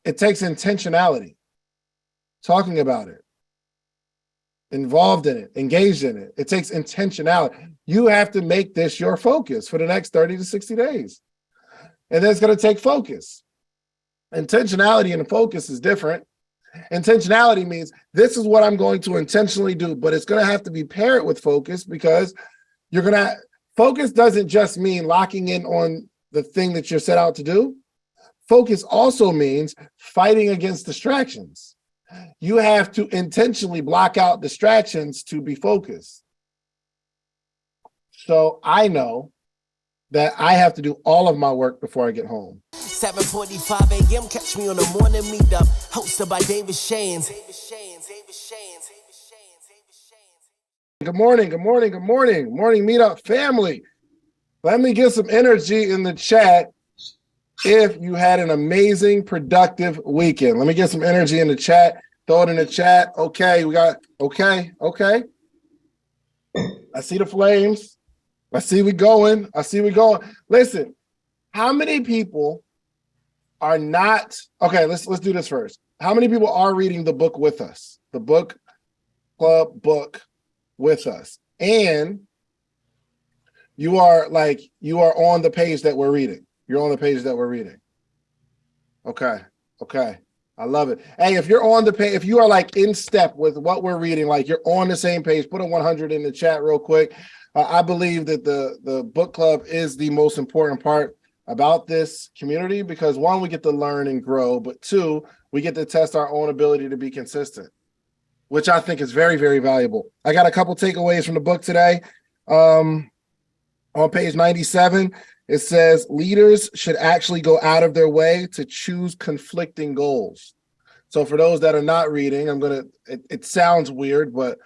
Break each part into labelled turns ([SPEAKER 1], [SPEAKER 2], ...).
[SPEAKER 1] It takes intentionality, talking about it, involved in it, engaged in it. It takes intentionality. You have to make this your focus for the next 30 to 60 days. And then it's going to take focus. Intentionality and focus is different. Intentionality means this is what I'm going to intentionally do, but it's going to have to be paired with focus, because you're going to, focus doesn't just mean locking in on the thing that you're set out to do. Focus also means fighting against distractions. You have to intentionally block out distractions to be focused. So I know that I have to do all of my work before I get home.
[SPEAKER 2] 7:45 a.m. Catch me on the morning meetup, hosted by David Shanes.
[SPEAKER 1] Good morning, good morning, good morning. Morning meetup family. Let me get some energy in the chat if you had an amazing, productive weekend. Let me get some energy in the chat. Throw it in the chat. Okay, we got, okay. I see the flames. I see we going. Listen, how many people are not, okay, let's do this first. How many people are reading the book with us? The book club book with us. And you are on the page that we're reading. You're on the page that we're reading. Okay. I love it. Hey, if you're on the page, if you are like in step with what we're reading, like you're on the same page, put a 100 in the chat real quick. I believe that the book club is the most important part about this community, because one, we get to learn and grow, but two, we get to test our own ability to be consistent, which I think is very, very valuable. I got a couple takeaways from the book today. On page 97, it says leaders should actually go out of their way to choose conflicting goals. So for those that are not reading, it sounds weird, but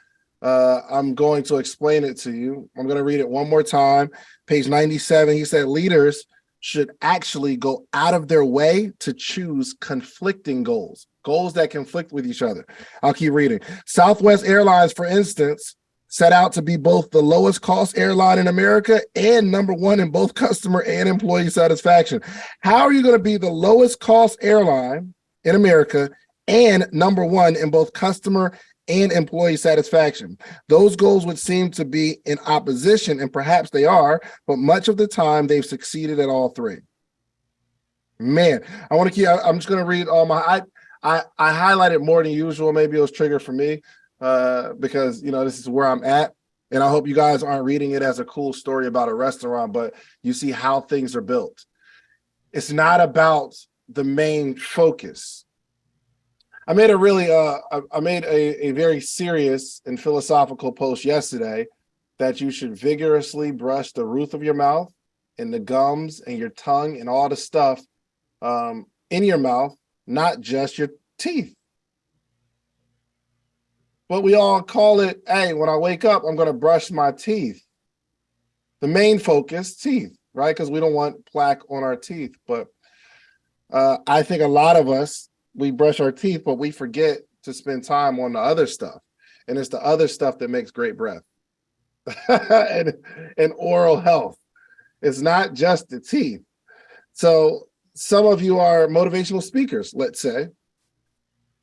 [SPEAKER 1] I'm going to explain it to you. I'm going to read it one more time. Page 97, he said leaders should actually go out of their way to choose conflicting goals that conflict with each other. I'll keep reading. Southwest Airlines, for instance, set out to be both the lowest cost airline in America and number one in both customer and employee satisfaction. How are you going to be the lowest cost airline in America and number one in both customer and employee satisfaction? Those goals would seem to be in opposition, and perhaps they are, but much of the time they've succeeded at all three. Man, I'm just going to read all my, I highlighted more than usual. Maybe it was triggered for me because, this is where I'm at. And I hope you guys aren't reading it as a cool story about a restaurant, but you see how things are built. It's not about the main focus. I made a very serious and philosophical post yesterday that you should vigorously brush the roof of your mouth and the gums and your tongue and all the stuff in your mouth, not just your teeth. But we all call it, hey, when I wake up, I'm going to brush my teeth. The main focus, teeth, right? Because we don't want plaque on our teeth. But I think a lot of us, we brush our teeth, but we forget to spend time on the other stuff. And it's the other stuff that makes great breath and oral health. It's not just the teeth. So some of you are motivational speakers, let's say,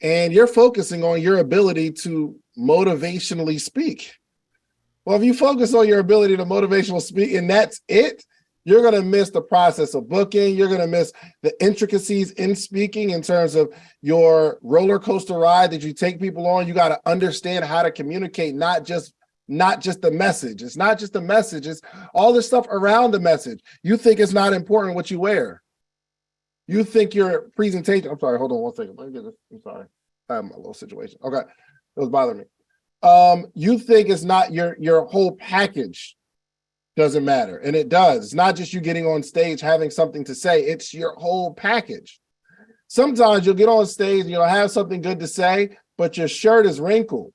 [SPEAKER 1] and you're focusing on your ability to motivationally speak. Well, if you focus on your ability to motivational speak and that's it, you're going to miss the process of booking. You're going to miss the intricacies in speaking in terms of your roller coaster ride that you take people on. You got to understand how to communicate, not just the message. It's not just the message. It's all the stuff around the message. You think it's not important what you wear. You think your presentation, I'm sorry, hold on one second. Let me get this. I'm sorry. I have a little situation. Okay. It was bothering me. You think it's not your whole package doesn't matter. And it does. It's not just you getting on stage, having something to say. It's your whole package. Sometimes you'll get on stage and you'll have something good to say, but your shirt is wrinkled.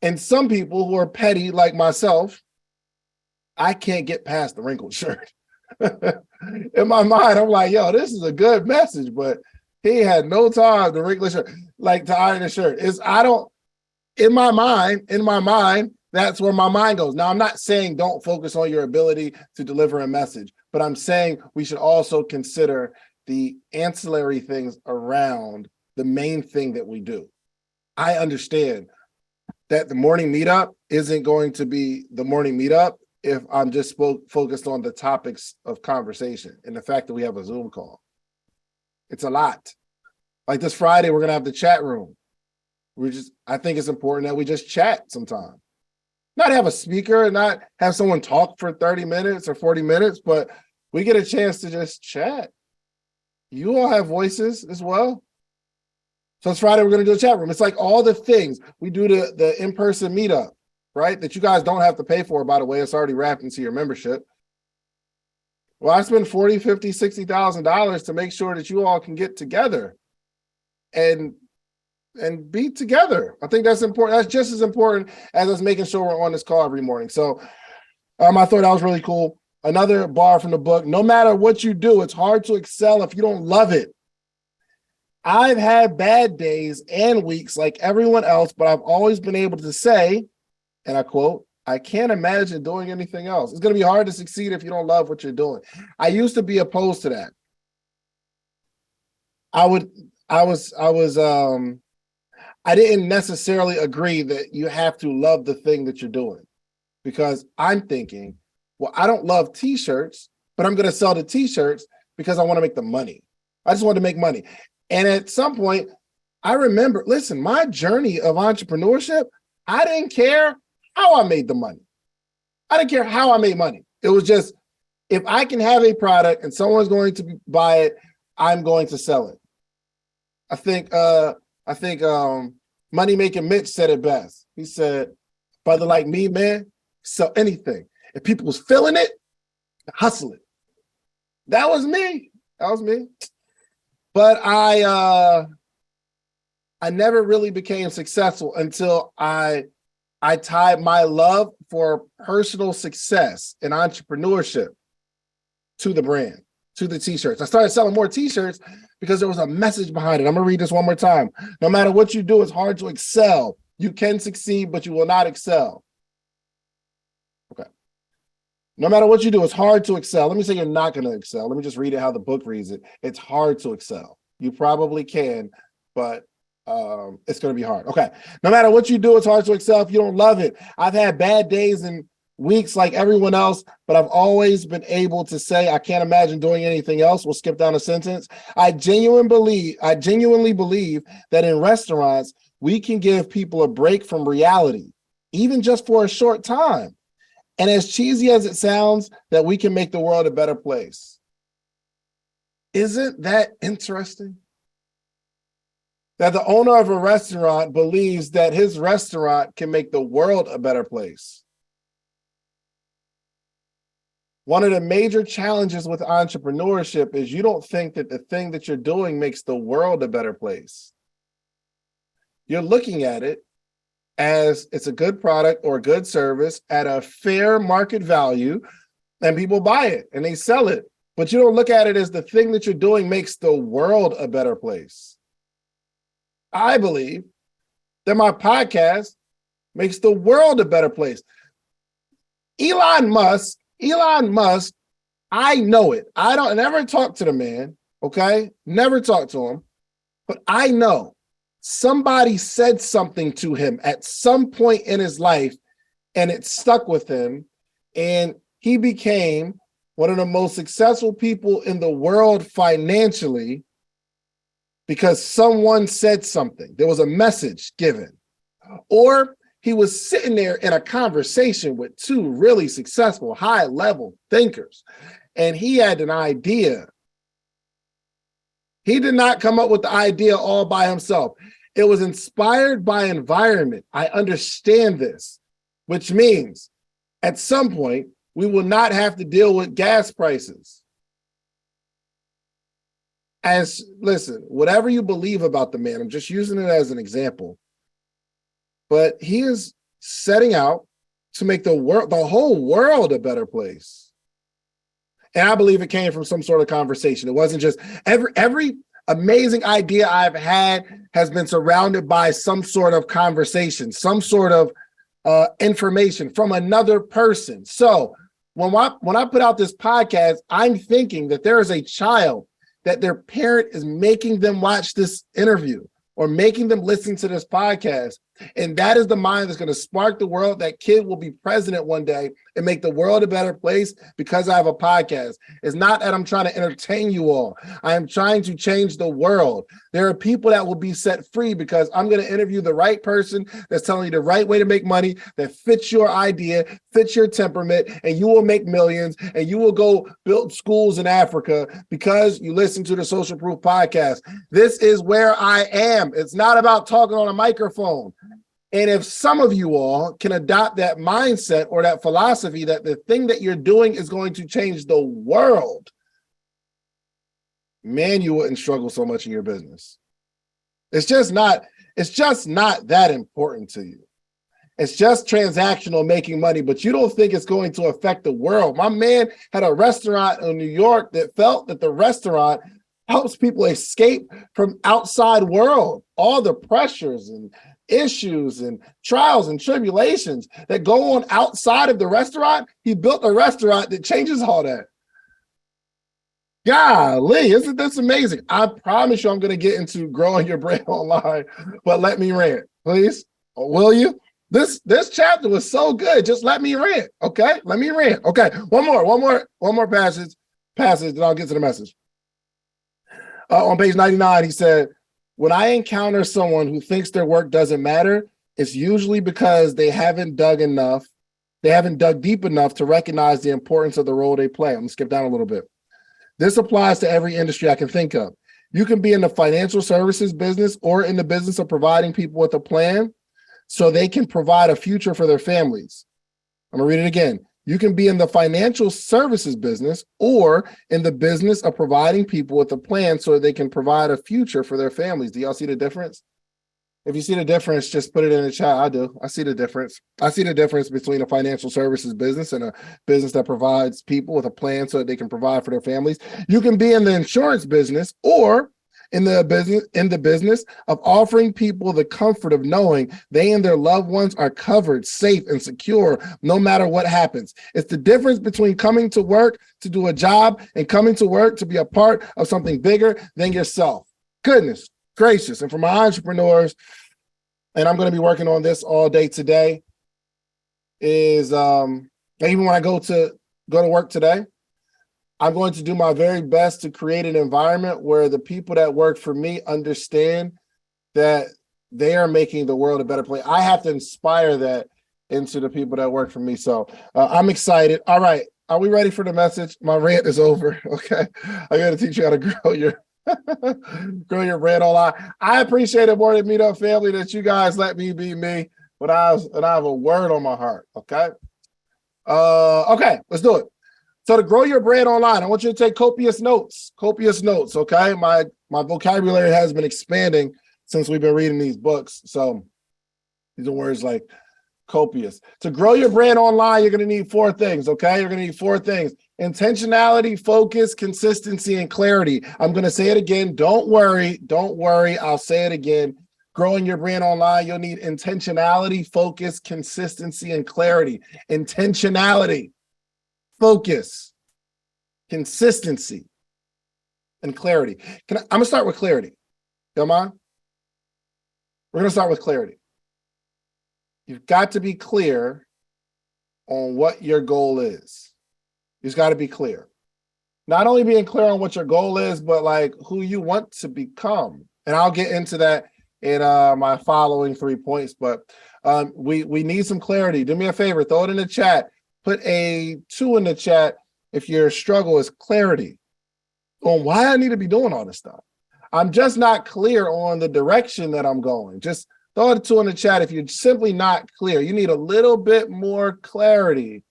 [SPEAKER 1] And some people who are petty like myself, I can't get past the wrinkled shirt. In my mind, I'm like, yo, this is a good message, but he had no time to wrinkle shirt, like to iron the shirt. In my mind, that's where my mind goes. Now, I'm not saying don't focus on your ability to deliver a message, but I'm saying we should also consider the ancillary things around the main thing that we do. I understand that the morning meetup isn't going to be the morning meetup if I'm just focused on the topics of conversation and the fact that we have a Zoom call. It's a lot. Like this Friday, we're going to have the chat room. I think it's important that we just chat sometime. Not have a speaker, not have someone talk for 30 minutes or 40 minutes, but we get a chance to just chat. You all have voices as well. So it's Friday, we're going to do a chat room. It's like all the things. We do the in-person meetup, right? That you guys don't have to pay for, by the way. It's already wrapped into your membership. Well, I spend $40,000, $50,000, $60,000 to make sure that you all can get together and be together. I think that's important. That's just as important as us making sure we're on this call every morning. So I thought that was really cool. Another bar from the book: no matter what you do, it's hard to excel if you don't love it. I've had bad days and weeks like everyone else, but I've always been able to say, and I quote, I can't imagine doing anything else. It's going to be hard to succeed if you don't love what you're doing. I used to be opposed to that. I didn't necessarily agree that you have to love the thing that you're doing, because I'm thinking, well, I don't love t-shirts, but I'm going to sell the t-shirts because I want to make the money. I just want to make money. And at some point, I remember, listen, my journey of entrepreneurship, I didn't care how I made the money. I didn't care how I made money. It was just, if I can have a product and someone's going to buy it, I'm going to sell it. I think Money Making Mitch said it best. He said, brother like me, man, sell anything. If people was feeling it, hustle it. That was me. That was me. But I never really became successful until I tied my love for personal success and entrepreneurship to the brand, to the t-shirts. I started selling more t-shirts because there was a message behind it. I'm gonna read this one more time. No matter what you do, it's hard to excel. You can succeed, but you will not excel. Okay. No matter what you do, it's hard to excel. Let me say you're not going to excel. Let me just read it how the book reads it. It's hard to excel. You probably can, but it's going to be hard. Okay. No matter what you do, it's hard to excel if you don't love it. I've had bad days and weeks like everyone else, but I've always been able to say, I can't imagine doing anything else. We'll skip down a sentence. I genuinely believe that in restaurants, we can give people a break from reality, even just for a short time. And as cheesy as it sounds, that we can make the world a better place. Isn't that interesting? That the owner of a restaurant believes that his restaurant can make the world a better place. One of the major challenges with entrepreneurship is you don't think that the thing that you're doing makes the world a better place. You're looking at it as it's a good product or a good service at a fair market value, and people buy it and they sell it. But you don't look at it as the thing that you're doing makes the world a better place. I believe that my podcast makes the world a better place. Elon Musk, I know it. I never talk to the man, okay? Never talk to him, but I know somebody said something to him at some point in his life, and it stuck with him, and he became one of the most successful people in the world financially because someone said something. There was a message given. Or he was sitting there in a conversation with two really successful, high-level thinkers, and he had an idea. He did not come up with the idea all by himself. It was inspired by environment. I understand this, which means at some point, we will not have to deal with gas prices. Listen, whatever you believe about the man, I'm just using it as an example, but he is setting out to make the whole world a better place. And I believe it came from some sort of conversation. It wasn't just every amazing idea I've had has been surrounded by some sort of conversation, some sort of information from another person. So when I put out this podcast, I'm thinking that there is a child that their parent is making them watch this interview or making them listen to this podcast. And that is the mind that's going to spark the world. That kid will be president one day and make the world a better place because I have a podcast. It's not that I'm trying to entertain you all. I am trying to change the world. There are people that will be set free because I'm going to interview the right person that's telling you the right way to make money, that fits your idea, fits your temperament, and you will make millions, and you will go build schools in Africa because you listen to the Social Proof podcast. This is where I am. It's not about talking on a microphone. And if some of you all can adopt that mindset or that philosophy that the thing that you're doing is going to change the world, man, you wouldn't struggle so much in your business. It's just not that important to you. It's just transactional, making money, but you don't think it's going to affect the world. My man had a restaurant in New York that felt that the restaurant helps people escape from outside world, all the pressures and issues and trials and tribulations that go on outside of the restaurant. He built a restaurant that changes all that. Golly, isn't this amazing? I promise you I'm going to get into growing your brand online, but let me rant, please. Will you? This chapter was so good. Just let me rant, okay? Let me rant. Okay, one more passage, and I'll get to the message. On page 99, he said, when I encounter someone who thinks their work doesn't matter, it's usually because they haven't dug deep enough to recognize the importance of the role they play. I'm gonna skip down a little bit. This applies to every industry I can think of. You can be in the financial services business or in the business of providing people with a plan so they can provide a future for their families. I'm gonna read it again. You can be in the financial services business or in the business of providing people with a plan so they can provide a future for their families. Do y'all see the difference? If you see the difference, just put it in the chat. I do. I see the difference. I see the difference between a financial services business and a business that provides people with a plan so that they can provide for their families. You can be in the insurance business or in the business of offering people the comfort of knowing they and their loved ones are covered, safe, and secure no matter what happens. It's the difference between coming to work to do a job and coming to work to be a part of something bigger than yourself. Goodness gracious. And for my entrepreneurs, and I'm going to be working on this all day today, is even when I go to work today, I'm going to do my very best to create an environment where the people that work for me understand that they are making the world a better place. I have to inspire that into the people that work for me. So I'm excited. All right. Are we ready for the message? My rant is over. Okay. I got to teach you how to grow your brand online. I appreciate it more than Meetup family that you guys let me be me, but I have a word on my heart. Okay. Okay. Let's do it. So to grow your brand online, I want you to take copious notes, okay? My vocabulary has been expanding since we've been reading these books. So these are words like copious. To grow your brand online, you're gonna need 4 things, okay? You're gonna need 4 things: intentionality, focus, consistency, and clarity. I'm gonna say it again, don't worry, I'll say it again. Growing your brand online, you'll need intentionality, focus, consistency, and clarity. Intentionality, focus, consistency, and clarity. I'm gonna start with clarity. Come on. We're gonna start with clarity. You've got to be clear on what your goal is. You've got to be clear. Not only being clear on what your goal is, but like who you want to become. And I'll get into that in my following 3 points, but we need some clarity. Do me a favor, throw it in the chat. Put a 2 in the chat if your struggle is clarity on why I need to be doing all this stuff. I'm just not clear on the direction that I'm going. Just throw a 2 in the chat if you're simply not clear. You need a little bit more clarity,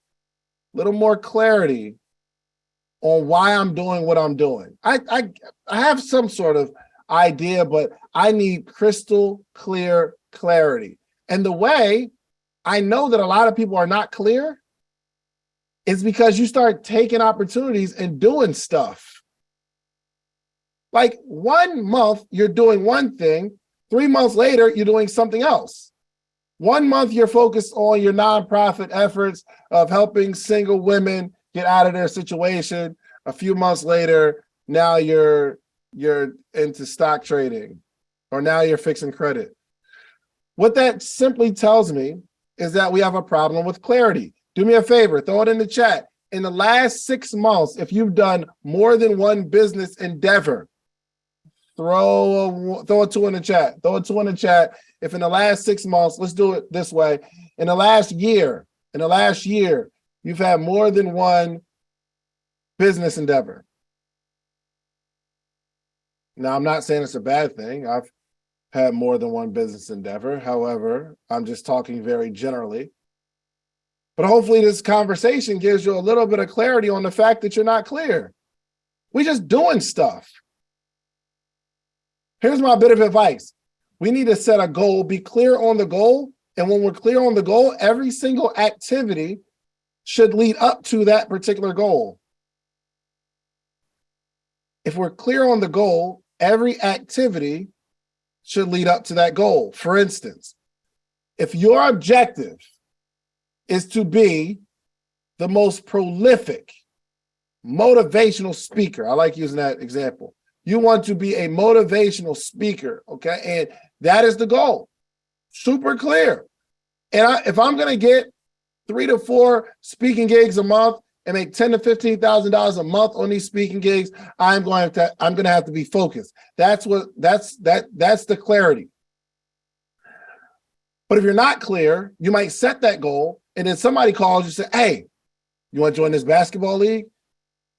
[SPEAKER 1] on why I'm doing what I'm doing. I have some sort of idea, but I need crystal clear clarity. And the way I know that a lot of people are not clear is because you start taking opportunities and doing stuff. Like 1 month, you're doing one thing. 3 months later, you're doing something else. 1 month, you're focused on your nonprofit efforts of helping single women get out of their situation. A few months later, now you're you're into stock trading, or now you're fixing credit. What that simply tells me is that we have a problem with clarity. Do me a favor, throw it in the chat. In the last 6 months, if you've done more than one business endeavor, throw a 2 in the chat. Throw a 2 in the chat. If in the last 6 months, let's do it this way. In the last year, you've had more than one business endeavor. Now, I'm not saying it's a bad thing. I've had more than one business endeavor. However, I'm just talking very generally. But hopefully this conversation gives you a little bit of clarity on the fact that you're not clear. We're just doing stuff. Here's my bit of advice. We need to set a goal, be clear on the goal. And when we're clear on the goal, every single activity should lead up to that particular goal. If we're clear on the goal, every activity should lead up to that goal. For instance, if your objective is to be the most prolific motivational speaker, I like using that example. You want to be a motivational speaker, okay? And that is the goal. Super clear. And if I'm going to get 3 to 4 speaking gigs a month and make $10,000 to $15,000 a month on these speaking gigs, I'm going to have to be focused. That's the clarity. But if you're not clear, you might set that goal, and then somebody calls you and say, "Hey, you want to join this basketball league?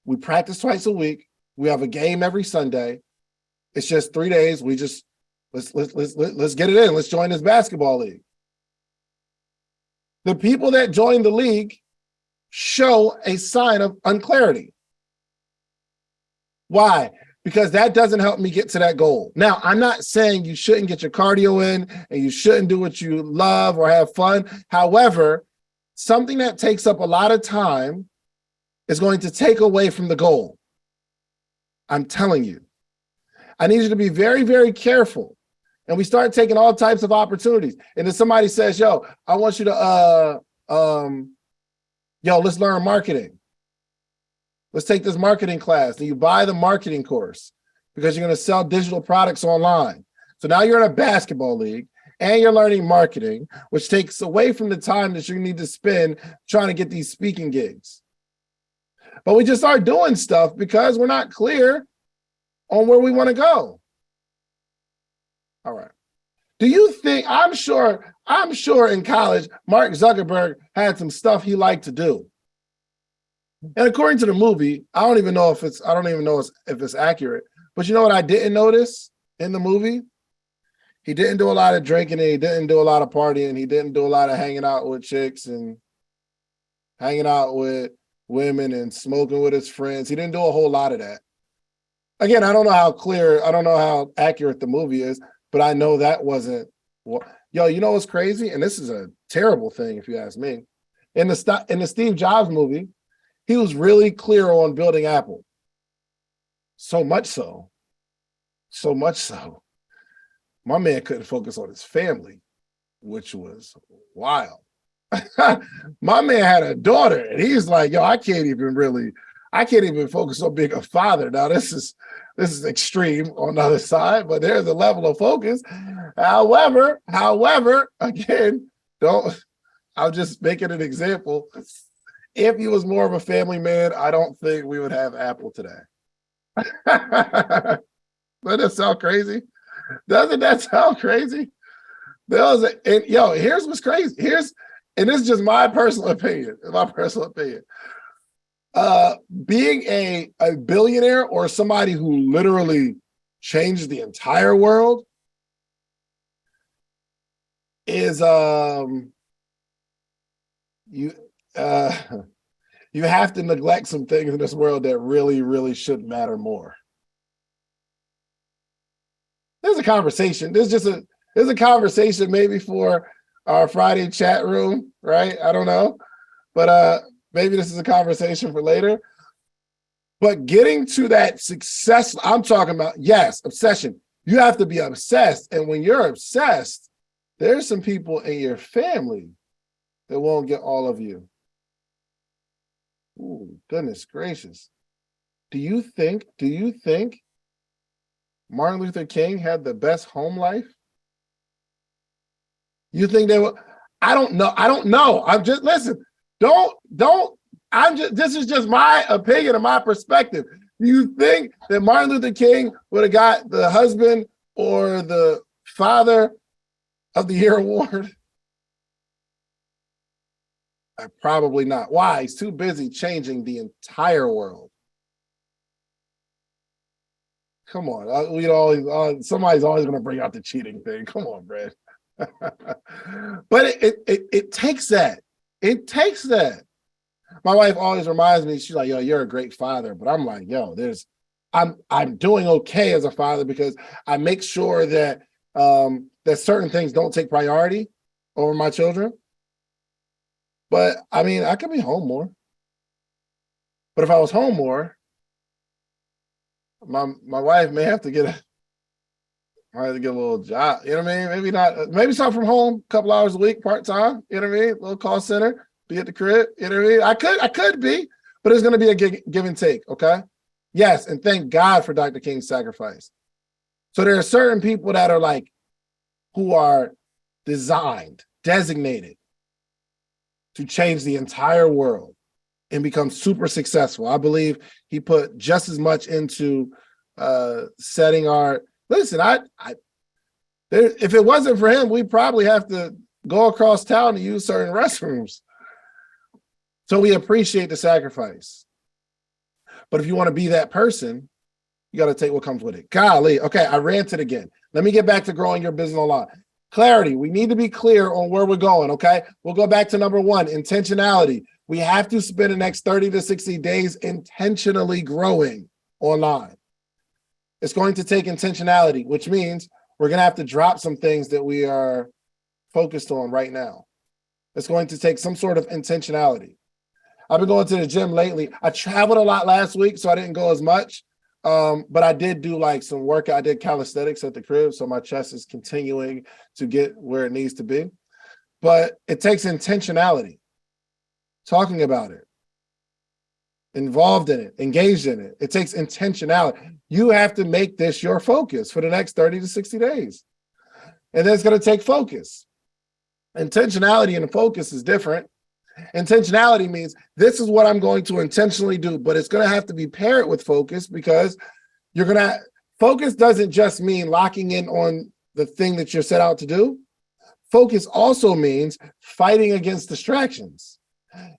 [SPEAKER 1] We practice twice a week. We have a game every Sunday. It's just 3 days. We just let's get it in. Let's join this basketball league." The people that join the league show a sign of unclarity. Why? Because that doesn't help me get to that goal. Now, I'm not saying you shouldn't get your cardio in and you shouldn't do what you love or have fun. However, something that takes up a lot of time is going to take away from the goal. I'm telling you. I need you to be very, very careful. And we start taking all types of opportunities. And then somebody says, "Yo, I want you to, let's learn marketing. Let's take this marketing class." And you buy the marketing course because you're going to sell digital products online. So now you're in a basketball league and you're learning marketing, which takes away from the time that you need to spend trying to get these speaking gigs. But we just start doing stuff because we're not clear on where we want to go. All right. Do you think, I'm sure in college, Mark Zuckerberg had some stuff he liked to do. And according to the movie, I don't even know if it's accurate, but you know what I didn't notice in the movie? He didn't do a lot of drinking, and he didn't do a lot of partying. He didn't do a lot of hanging out with chicks and hanging out with women and smoking with his friends. He didn't do a whole lot of that. Again, I don't know how accurate the movie is, but I know that wasn't yo, you know what's crazy? And this is a terrible thing if you ask me. In the Steve Jobs movie, he was really clear on building Apple. So much so. My man couldn't focus on his family, which was wild. My man had a daughter, and he's like, "Yo, I can't even focus on being a father." Now, this is extreme on the other side, but there's a level of focus. However, again, I'm just making an example. If he was more of a family man, I don't think we would have Apple today. Doesn't that sound crazy? Doesn't that sound crazy? Here's what's crazy. And this is just my personal opinion. Being a billionaire or somebody who literally changed the entire world is you have to neglect some things in this world that really, really should matter more. There's a conversation. There's a conversation maybe for our Friday chat room, right? I don't know. But maybe this is a conversation for later. But getting to that success, I'm talking about, yes, obsession. You have to be obsessed. And when you're obsessed, there's some people in your family that won't get all of you. Ooh, goodness gracious. Do you think Martin Luther King had the best home life? You think they would? I don't know. I don't know. I'm just, listen, this is just my opinion and my perspective. Do you think that Martin Luther King would have got the husband or the father of the year award? Probably not. Why? He's too busy changing the entire world. Come on. We'd always, somebody's always going to bring out the cheating thing. Come on, Brad. But it takes that. It takes that. My wife always reminds me, she's like, yo, you're a great father. But I'm like, yo, I'm doing okay as a father because I make sure that that certain things don't take priority over my children. But I mean, I could be home more. But if I was home more, my wife may have to get a little job. You know what I mean? Maybe something from home, a couple hours a week, part-time, you know what I mean? A little call center, be at the crib, you know what I mean? I could be, but it's gonna be a give and take, okay? Yes, and thank God for Dr. King's sacrifice. So there are certain people that are like, who are designated to change the entire world and become super successful. I believe he put just as much into setting our, listen, if it wasn't for him, we'd probably have to go across town to use certain restrooms. So we appreciate the sacrifice. But if you want to be that person, you got to take what comes with it. Golly, okay, I ranted again. Let me get back to growing your business online. Clarity, we need to be clear on where we're going, okay? We'll go back to number one, intentionality. We have to spend the next 30 to 60 days intentionally growing online. It's going to take intentionality, which means we're going to have to drop some things that we are focused on right now. It's going to take some sort of intentionality. I've been going to the gym lately. I traveled a lot last week, so I didn't go as much. But I did do like some workout. I did calisthenics at the crib, so my chest is continuing to get where it needs to be. But it takes intentionality, talking about it, involved in it, engaged in it. It takes intentionality. You have to make this your focus for the next 30 to 60 days. And then it's going to take focus. Intentionality and focus is different. Intentionality means this is what I'm going to intentionally do, but it's going to have to be paired with focus because focus doesn't just mean locking in on the thing that you're set out to do. Focus also means fighting against distractions.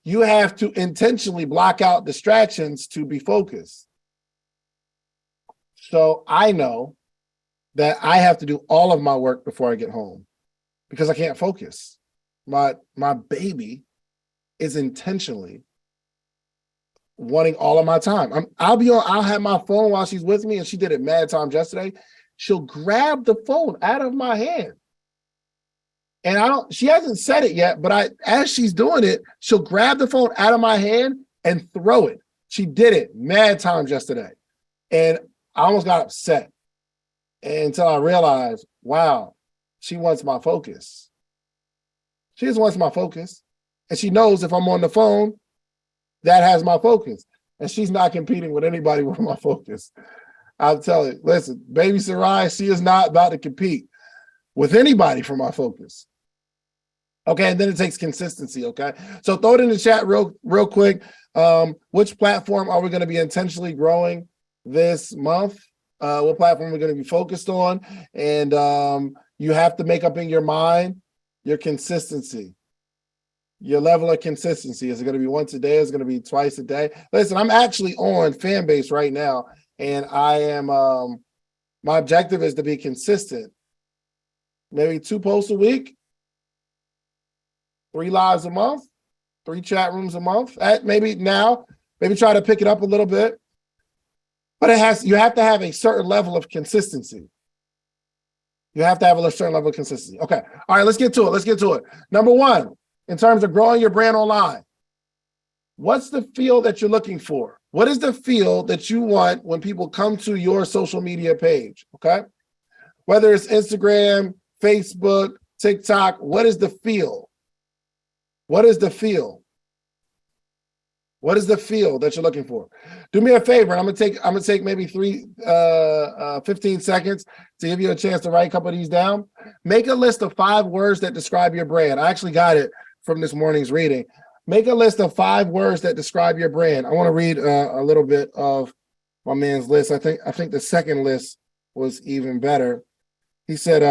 [SPEAKER 1] You have to intentionally block out distractions to be focused. So I know that I have to do all of my work before I get home because I can't focus. My baby is intentionally wanting all of my time. I'll have my phone while she's with me, and she did it mad times yesterday. She'll grab the phone out of my hand. And she hasn't said it yet, but as she's doing it, she'll grab the phone out of my hand and throw it. She did it mad times yesterday. And I almost got upset until I realized, wow, she wants my focus. She just wants my focus. And she knows if I'm on the phone, that has my focus. And she's not competing with anybody with my focus. I'll tell you, listen, baby Sarai, she is not about to compete with anybody for my focus. Okay, and then it takes consistency, okay? So throw it in the chat real quick. Which platform are we going to be intentionally growing this month? What platform are we going to be focused on? And you have to make up in your mind your consistency. Your level of consistency. Is it going to be once a day? Is it going to be twice a day? Listen, I'm actually on Fanbase right now, and I am, my objective is to be consistent. Maybe 2 posts a week, 3 lives a month, 3 chat rooms a month. Maybe try to pick it up a little bit. But you have to have a certain level of consistency. You have to have a certain level of consistency. Okay. All right, let's get to it. Number one, in terms of growing your brand online, what's the feel that you're looking for? What is the feel that you want when people come to your social media page, okay? Whether it's Instagram, Facebook, TikTok, what is the feel? What is the feel? What is the field that you're looking for? Do me a favor. I'm gonna take maybe 15 seconds to give you a chance to write a couple of these down. Make a list of 5 words that describe your brand. I actually got it from this morning's reading. Make a list of 5 words that describe your brand. I want to read a little bit of my man's list. I think the second list was even better. He said,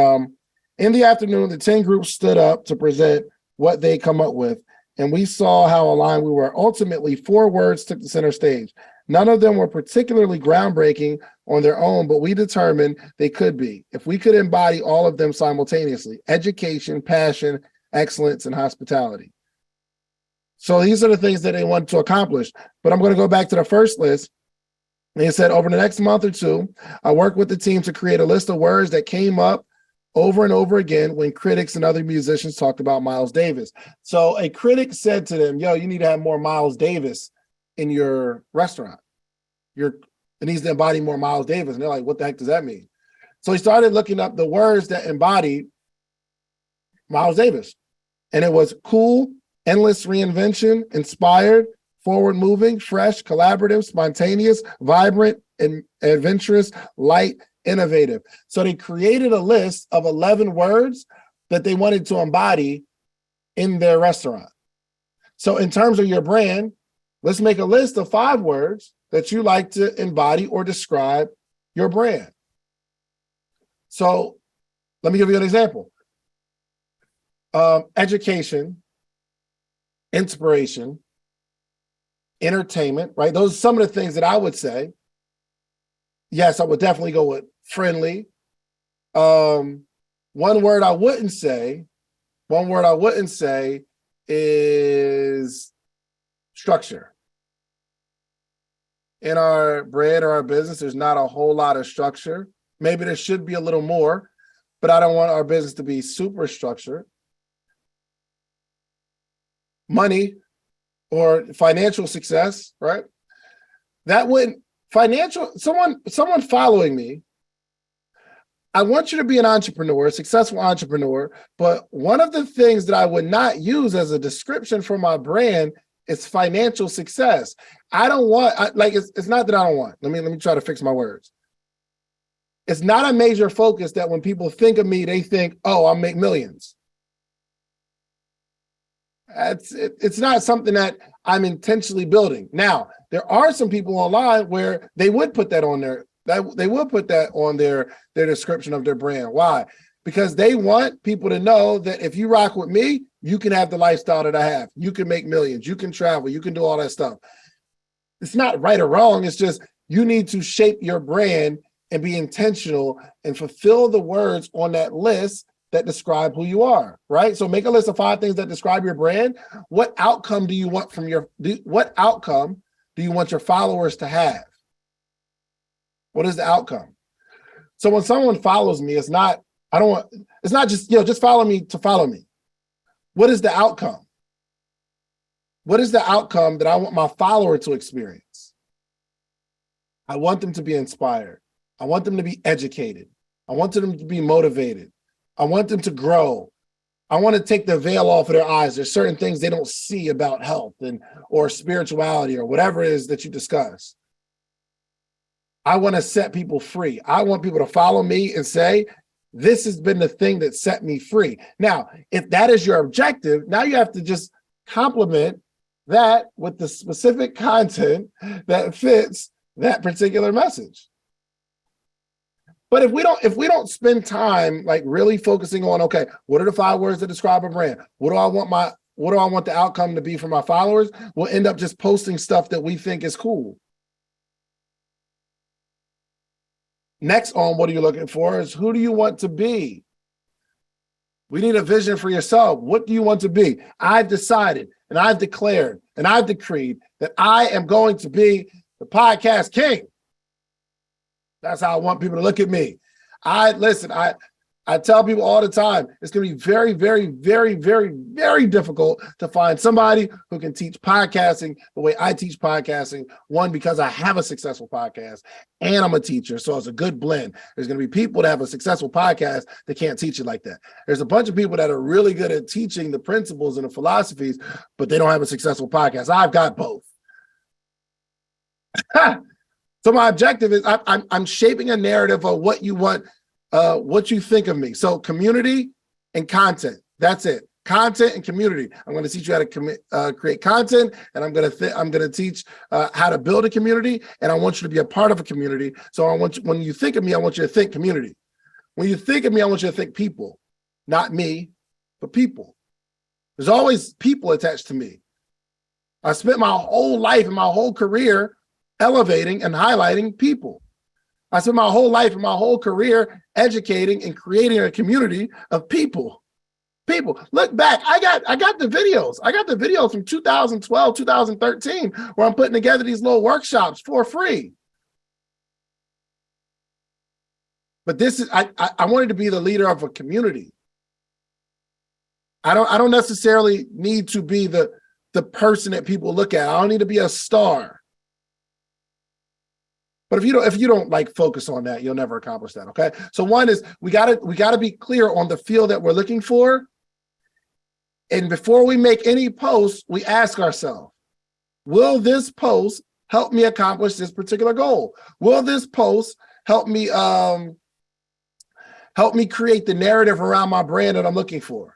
[SPEAKER 1] in the afternoon, the 10 groups stood up to present what they come up with, and we saw how aligned we were. Ultimately, 4 words took the center stage. None of them were particularly groundbreaking on their own, but we determined they could be if we could embody all of them simultaneously: education, passion, excellence, and hospitality. So these are the things that they wanted to accomplish. But I'm going to go back to the first list. They said, over the next month or two, I worked with the team to create a list of words that came up over and over again when critics and other musicians talked about Miles Davis. So a critic said to them, yo, you need to have more Miles Davis in your restaurant. It needs to embody more Miles Davis. And they're like, what the heck does that mean? So he started looking up the words that embodied Miles Davis. And it was cool, endless reinvention, inspired, forward-moving, fresh, collaborative, spontaneous, vibrant, and adventurous, light, innovative. So they created a list of 11 words that they wanted to embody in their restaurant. So in terms of your brand, let's make a list of 5 words that you like to embody or describe your brand. So let me give you an example. Education, inspiration, entertainment, right? Those are some of the things that I would say. Yes, I would definitely go with friendly. One word I wouldn't say is structure. In our brand or our business, there's not a whole lot of structure. Maybe there should be a little more, but I don't want our business to be super structured. Money or financial success, right? That wouldn't someone following me. I want you to be an entrepreneur, a successful entrepreneur, but one of the things that I would not use as a description for my brand is financial success. I don't want, it's not that I don't want. Let me try to fix my words. It's not a major focus that when people think of me, they think, oh, I'll make millions. It's not something that I'm intentionally building. Now, there are some people online where they would put that on their description of their brand. Why? Because they want people to know that if you rock with me, you can have the lifestyle that I have. You can make millions. You can travel. You can do all that stuff. It's not right or wrong. It's just you need to shape your brand and be intentional and fulfill the words on that list that describe who you are, right? So make a list of 5 things that describe your brand. What outcome do you want your followers to have? What is the outcome? So when someone follows me, it's not just follow me to follow me. What is the outcome? What is the outcome that I want my follower to experience? I want them to be inspired. I want them to be educated. I want them to be motivated. I want them to grow. I want to take the veil off of their eyes. There's certain things they don't see about health or spirituality or whatever it is that you discuss. I want to set people free. I want people to follow me and say, this has been the thing that set me free. Now, if that is your objective, now you have to just complement that with the specific content that fits that particular message. But if we don't spend time like really focusing on, okay, what are the 5 words that describe a brand? What do I want the outcome to be for my followers? We'll end up just posting stuff that we think is cool. Next on what are you looking for is who do you want to be? We need a vision for yourself. What do you want to be? I've decided and I've declared and I've decreed that I am going to be the podcast king. That's how I want people to look at me. I tell people all the time, it's going to be very, very, very, very, very difficult to find somebody who can teach podcasting the way I teach podcasting. One, because I have a successful podcast and I'm a teacher. So it's a good blend. There's going to be people that have a successful podcast that can't teach it like that. There's a bunch of people that are really good at teaching the principles and the philosophies, but they don't have a successful podcast. I've got both. So my objective is I'm shaping a narrative of what you want, what you think of me. So community and content. That's it. Content and community. I'm going to teach you how to create content, and I'm going to teach how to build a community, and I want you to be a part of a community. So I want you, when you think of me, I want you to think community. When you think of me, I want you to think people, not me, but people. There's always people attached to me. I spent my whole life and my whole career elevating and highlighting people. I spent my whole life and my whole career educating and creating a community of people. People, look back. I got the videos. I got the videos from 2012, 2013, where I'm putting together these little workshops for free. But this is I wanted to be the leader of a community. I don't necessarily need to be the person that people look at. I don't need to be a star. But if you don't like focus on that, you'll never accomplish that. Okay. So one is we gotta be clear on the field that we're looking for. And before we make any posts, we ask ourselves, will this post help me accomplish this particular goal? Will this post help me create the narrative around my brand that I'm looking for?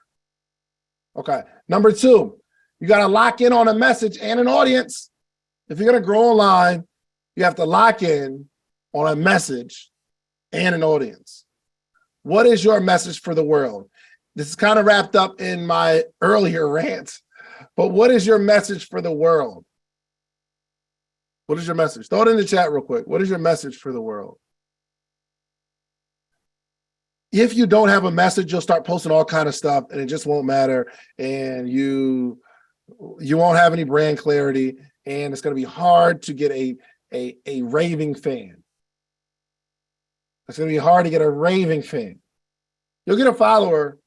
[SPEAKER 1] Okay. Number two, you got to lock in on a message and an audience. If you're going to grow online, you have to lock in on a message and an audience. What is your message for the world? This is kind of wrapped up in my earlier rant, but what is your message for the world? What is your message? Throw it in the chat real quick. What is your message for the world? If you don't have a message, you'll start posting all kind of stuff and it just won't matter. And you won't have any brand clarity. And it's going to be hard to get a raving fan. It's going to be hard to get a raving fan. You'll get a follower.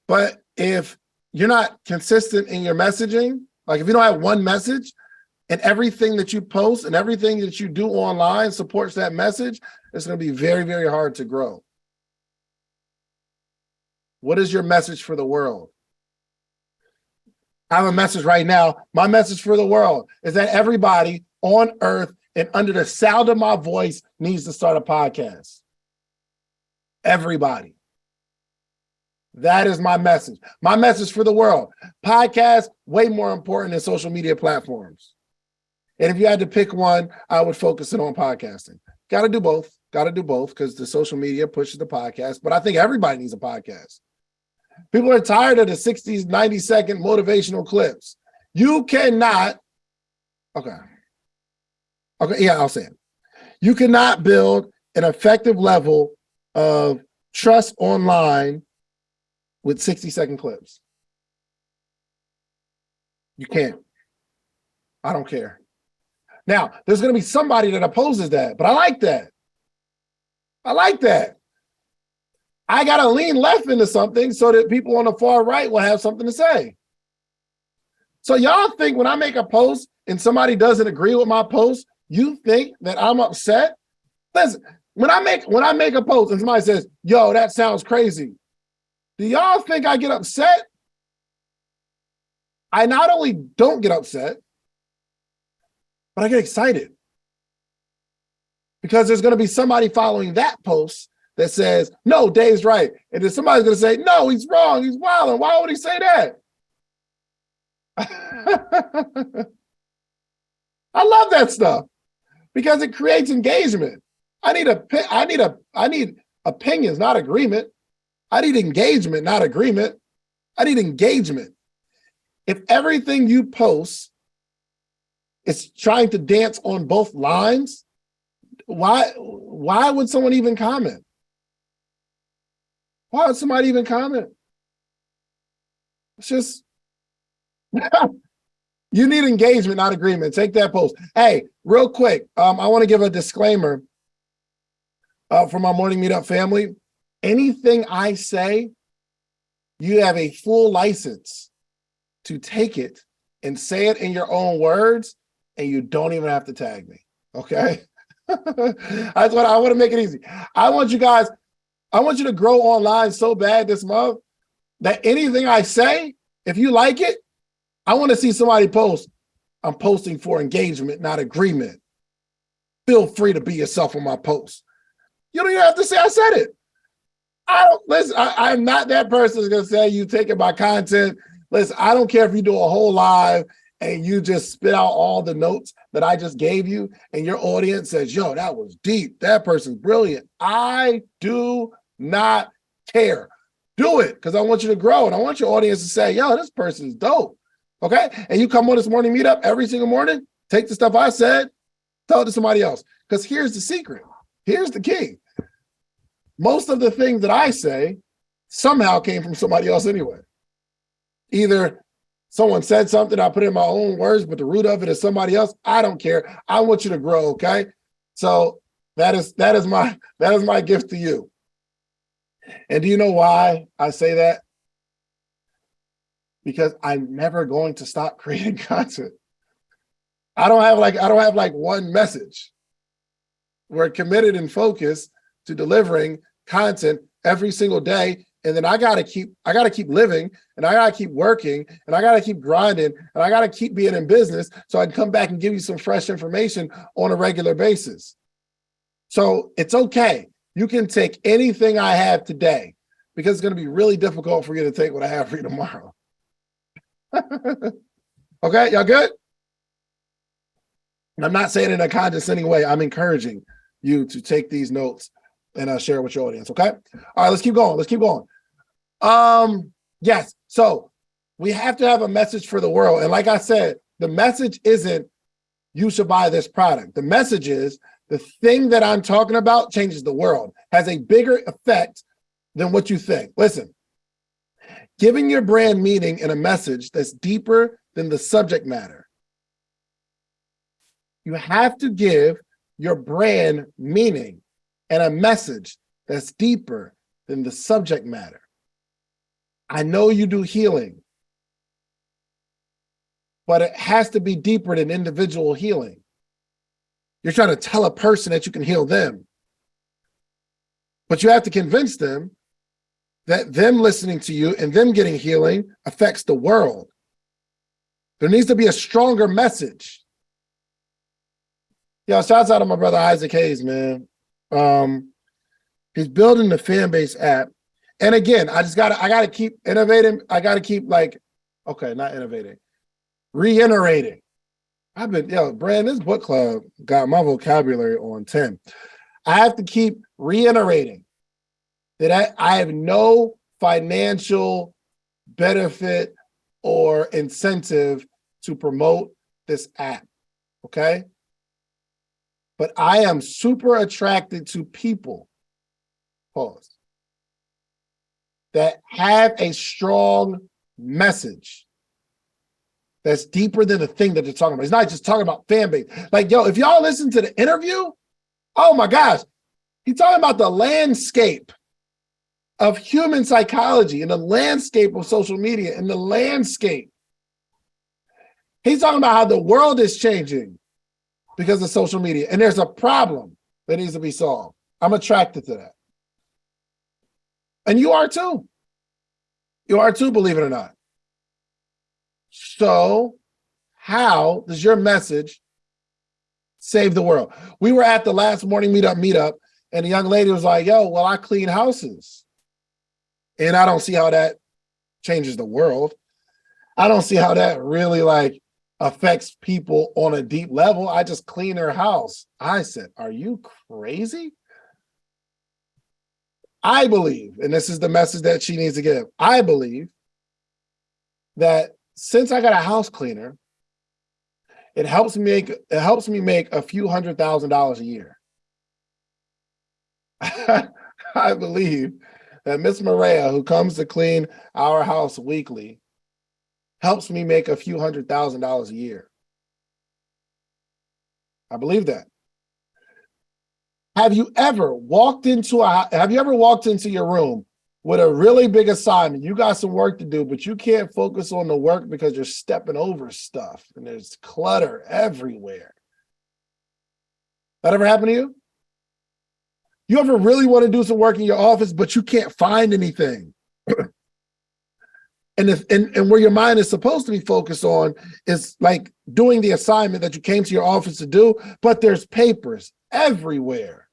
[SPEAKER 1] But if you're not consistent in your messaging, like if you don't have one message and everything that you post and everything that you do online supports that message, it's going to be very, very hard to grow. What is your message for the world? I have a message right now. My message for the world is that everybody on earth and under the sound of my voice needs to start a podcast. Everybody. That is my message. My message for the world. Podcasts, way more important than social media platforms. And if you had to pick one, I would focus it on podcasting. Got to do both. Because the social media pushes the podcast. But I think everybody needs a podcast. People are tired of the 60s, 90-second motivational clips. You cannot, okay, yeah, I'll say it. You cannot build an effective level of trust online with 60-second clips. You can't. I don't care. Now, there's going to be somebody that opposes that, but I like that. I got to lean left into something so that people on the far right will have something to say. So y'all think when I make a post and somebody doesn't agree with my post, you think that I'm upset? Listen, when I make a post and somebody says, yo, that sounds crazy, do y'all think I get upset? I not only don't get upset, but I get excited. Because there's going to be somebody following that post that says, no, Dave's right. And then somebody's going to say, no, he's wrong. He's wilding. Why would he say that? I love that stuff because it creates engagement. I need opinions, not agreement. I need engagement, not agreement. I need engagement. If everything you post is trying to dance on both lines, why would someone even comment? Why would somebody even comment? It's just, you need engagement, not agreement. Take that post. Hey, real quick, I want to give a disclaimer for my morning meetup family. Anything I say, you have a full license to take it and say it in your own words, and you don't even have to tag me, okay? That's what I want to make it easy. I want you to grow online so bad this month that anything I say, if you like it, I want to see somebody post, I'm posting for engagement, not agreement. Feel free to be yourself on my post. You don't even have to say I said it. I don't listen. I'm not that person who's gonna say you taking my content. Listen, I don't care if you do a whole live and you just spit out all the notes that I just gave you, and your audience says, "Yo, that was deep. That person's brilliant." I do not care. Do it because I want you to grow, and I want your audience to say, "Yo, this person is dope." Okay, and you come on this morning meetup every single morning. Take the stuff I said, tell it to somebody else. Because here's the secret. Here's the key. Most of the things that I say somehow came from somebody else anyway. Either someone said something, I put it in my own words, but the root of it is somebody else. I don't care. I want you to grow, okay? So that is my gift to you. And do you know why I say that? Because I'm never going to stop creating content. I don't have like one message. We're committed and focused to delivering content every single day. And then I gotta keep living, and I gotta keep working, and I gotta keep grinding, and I gotta keep being in business so I can come back and give you some fresh information on a regular basis. So it's okay. You can take anything I have today because it's gonna be really difficult for you to take what I have for you tomorrow. Okay, y'all good? And I'm not saying it in a condescending way. I'm encouraging you to take these notes and share it with your audience, okay? All right, let's keep going. Let's keep going. Yes, so we have to have a message for the world. And like I said, the message isn't you should buy this product. The message is the thing that I'm talking about changes the world, has a bigger effect than what you think. Listen, giving your brand meaning in a message that's deeper than the subject matter. You have to give your brand meaning and a message that's deeper than the subject matter. I know you do healing, but it has to be deeper than individual healing. You're trying to tell a person that you can heal them, but you have to convince them that them listening to you and them getting healing affects the world. There needs to be a stronger message. Yo, shouts out to my brother Isaac Hayes, man. He's building the fan base app. And again, I gotta keep innovating. I gotta keep not innovating, reiterating. Brand, this book club got my vocabulary on 10. I have to keep reiterating that I have no financial benefit or incentive to promote this app, okay? But I am super attracted to people, pause, that have a strong message that's deeper than the thing that they're talking about. It's not just talking about fan base. Like, yo, if y'all listen to the interview, oh my gosh, he's talking about the landscape of human psychology and the landscape of social media and the landscape. He's talking about how the world is changing because of social media. And there's a problem that needs to be solved. I'm attracted to that. And you are too. You are too, believe it or not. So how does your message save the world? We were at the last morning meetup, and a young lady was like, yo, well, I clean houses. And I don't see how that changes the world. I don't see how that really affects people on a deep level. I just clean their house. I said, are you crazy? I believe, and this is the message that she needs to give, I believe that since I got a house cleaner, it helps me make a few $100,000 a year. I believe that Miss Maria, who comes to clean our house weekly, helps me make a few $100,000 a year. I believe that. Have you ever walked into your room with a really big assignment? You got some work to do, but you can't focus on the work because you're stepping over stuff and there's clutter everywhere. That ever happened to you? You ever really want to do some work in your office, but you can't find anything? And where your mind is supposed to be focused on is like doing the assignment that you came to your office to do, but there's papers everywhere.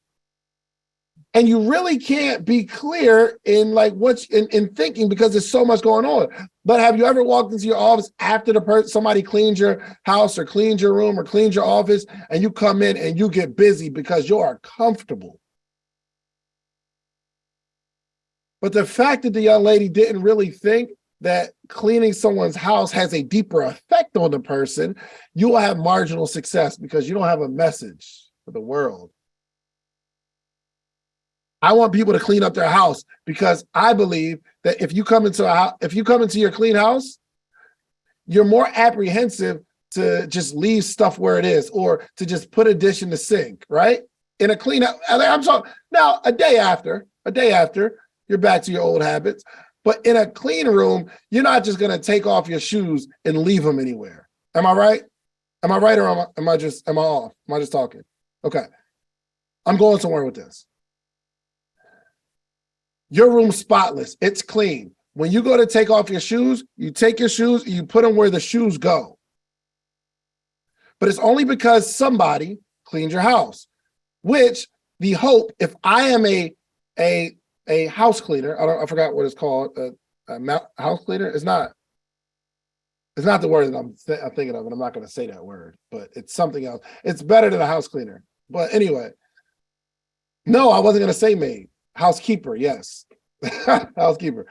[SPEAKER 1] And you really can't be clear in like what's in thinking because there's so much going on. But have you ever walked into your office after somebody cleaned your house or cleaned your room or cleaned your office, and you come in and you get busy because you are comfortable? But the fact that the young lady didn't really think that cleaning someone's house has a deeper effect on the person, you will have marginal success because you don't have a message for the world. I want people to clean up their house because I believe that if you come into your clean house, you're more apprehensive to just leave stuff where it is or to just put a dish in the sink, right? In a clean house, I'm sorry. Now, a day after, you're back to your old habits. But in a clean room, you're not just going to take off your shoes and leave them anywhere. Am I right? Am I right or am I off? Am I just talking? Okay. I'm going somewhere with this. Your room's spotless. It's clean. When you go to take off your shoes, you take your shoes and you put them where the shoes go. But it's only because somebody cleaned your house, which the hope, if I am a house cleaner, I forgot what it's called, a house cleaner, it's not the word that I'm thinking of, and I'm not going to say that word, but it's something else. It's better than a house cleaner. But anyway, no, I wasn't going to say maid. Housekeeper, yes. Housekeeper.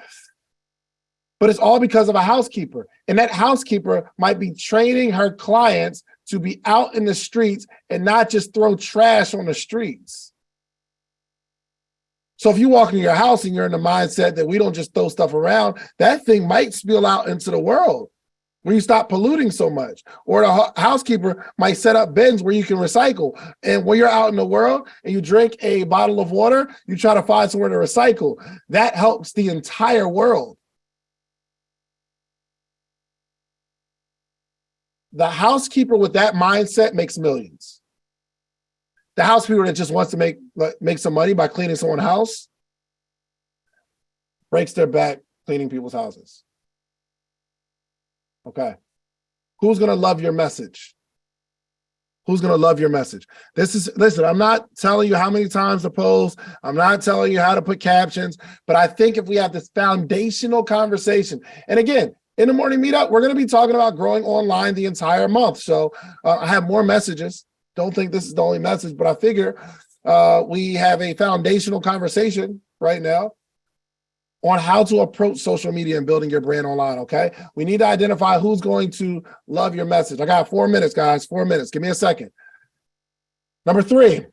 [SPEAKER 1] But it's all because of a housekeeper. And that housekeeper might be training her clients to be out in the streets and not just throw trash on the streets. So if you walk into your house and you're in the mindset that we don't just throw stuff around, that thing might spill out into the world when you stop polluting so much. Or the housekeeper might set up bins where you can recycle. And when you're out in the world and you drink a bottle of water, you try to find somewhere to recycle. That helps the entire world. The housekeeper with that mindset makes millions. The housekeeper that just wants to make some money by cleaning someone's house breaks their back cleaning people's houses. Okay. Who's going to love your message? Who's going to love your message? Listen, I'm not telling you how many times to post. I'm not telling you how to put captions, but I think if we have this foundational conversation, and again, in the morning meetup, we're going to be talking about growing online the entire month. So I have more messages. Don't think this is the only message, but I figure we have a foundational conversation right now on how to approach social media and building your brand online, okay? We need to identify who's going to love your message. I got 4 minutes, guys, 4 minutes. Give me a second. Number 3,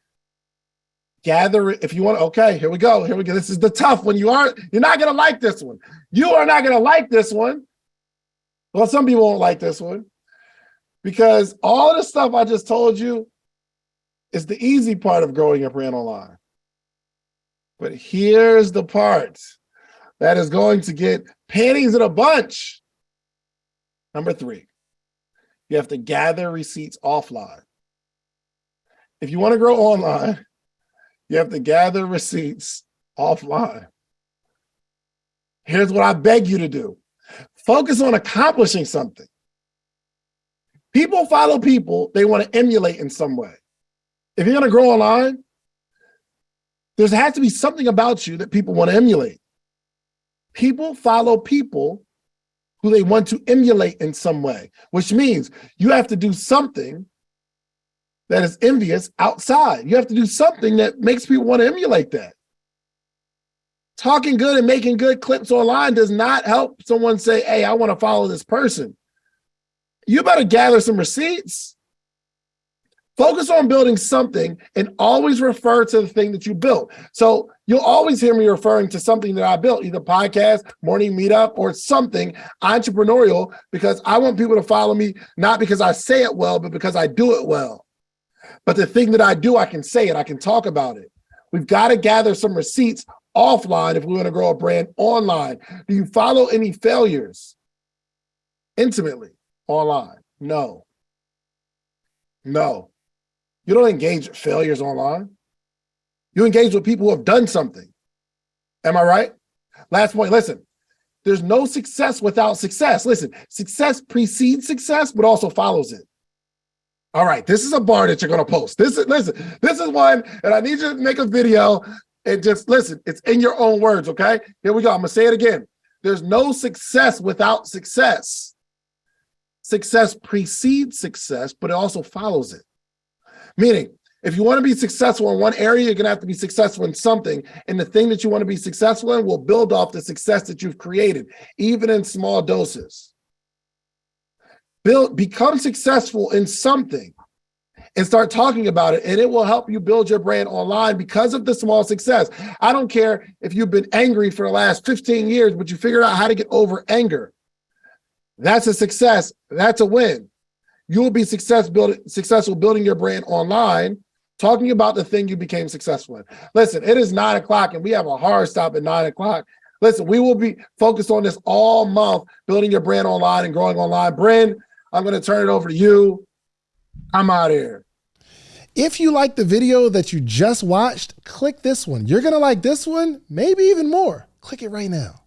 [SPEAKER 1] gather, if you want, okay, here we go. This is the tough one. You're not gonna like this one. You are not gonna like this one. Well, some people won't like this one because all the stuff I just told you is the easy part of growing your brand online. But here's the part that is going to get panties in a bunch. Number 3, you have to gather receipts offline. If you want to grow online, you have to gather receipts offline. Here's what I beg you to do. Focus on accomplishing something. People follow people they want to emulate in some way. If you're going to grow online, there has to be something about you that people want to emulate. People follow people who they want to emulate in some way, which means you have to do something that is envious outside. You have to do something that makes people want to emulate that. Talking good and making good clips online does not help someone say, hey, I want to follow this person. You better gather some receipts. Focus on building something and always refer to the thing that you built. So you'll always hear me referring to something that I built, either podcast, morning meetup, or something entrepreneurial, because I want people to follow me, not because I say it well, but because I do it well. But the thing that I do, I can say it, I can talk about it. We've got to gather some receipts offline if we want to grow a brand online. Do you follow any failures intimately online? No. You don't engage with failures online. You engage with people who have done something. Am I right? Last point, listen. there's no success without success. Listen, success precedes success, but also follows it. All right, this is a bar that you're going to post. This is one, and I need you to make a video and just listen. It's in your own words, okay? Here we go. I'm going to say it again. There's no success without success. Success precedes success, but it also follows it. Meaning, if you want to be successful in one area, you're going to have to be successful in something. And the thing that you want to be successful in will build off the success that you've created, even in small doses. Become successful in something and start talking about it, and it will help you build your brand online because of the small success. I don't care if you've been angry for the last 15 years, but you figured out how to get over anger. That's a success. That's a win. You will be successful building your brand online, talking about the thing you became successful in. Listen, it is 9 o'clock and we have a hard stop at 9 o'clock. Listen, we will be focused on this all month, building your brand online and growing online. Bryn, I'm going to turn it over to you. I'm out of here.
[SPEAKER 3] If you like the video that you just watched, click this one. You're going to like this one, maybe even more. Click it right now.